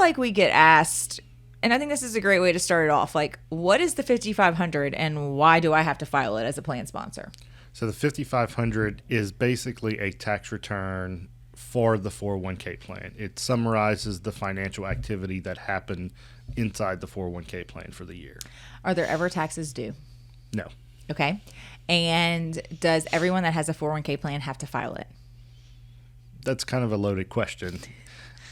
like we get asked, and I think this is a great way to start it off, like, what is the 5500 and why do I have to file it as a plan sponsor? So the 5500 is basically a tax return for the 401k plan. It summarizes the financial activity that happened inside the 401k plan for the year. Are there ever taxes due? No. Okay. And does everyone that has a 401k plan have to file it? That's kind of a loaded question.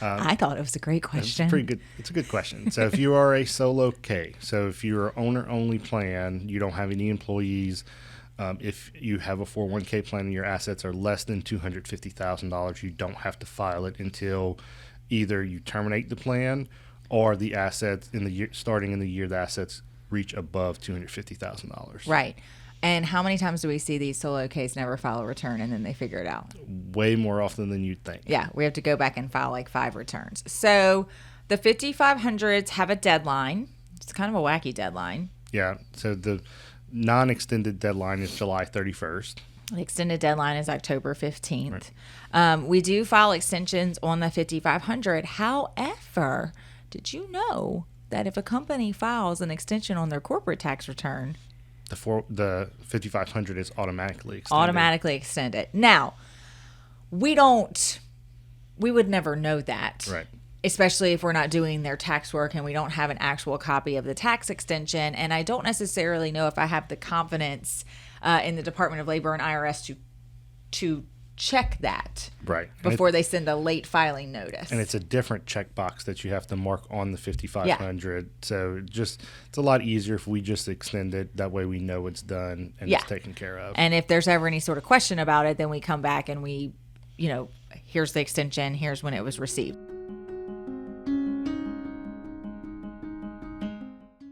I thought it was a great question. It's pretty good. It's a good question. So if you are a solo K, so if you're an owner-only plan, you don't have any employees, if you have a 401k plan and your assets are less than $250,000, you don't have to file it until either you terminate the plan or the assets in the year, starting in the year the assets reach above $250,000. Right. And how many times do we see these solo Ks never file a return and then they figure it out? Way more often than you'd think. Yeah, we have to go back and file like 5 returns. So the 5500s have a deadline. It's kind of a wacky deadline. Yeah. So the non-extended deadline is July 31st. The extended deadline is October 15th. Right. We do file extensions on the 5500. However, did you know that if a company files an extension on their corporate tax return, the 5500 is automatically extended. Automatically extended. Now, we would never know that. Right. Especially if we're not doing their tax work and we don't have an actual copy of the tax extension. And I don't necessarily know if I have the confidence in the Department of Labor and IRS to check that right before they send a late filing notice. And it's a different checkbox that you have to mark on the 5500. Yeah. So it's a lot easier if we just extend it. That way we know it's done and it's taken care of. And if there's ever any sort of question about it, then we come back and we, here's the extension, here's when it was received.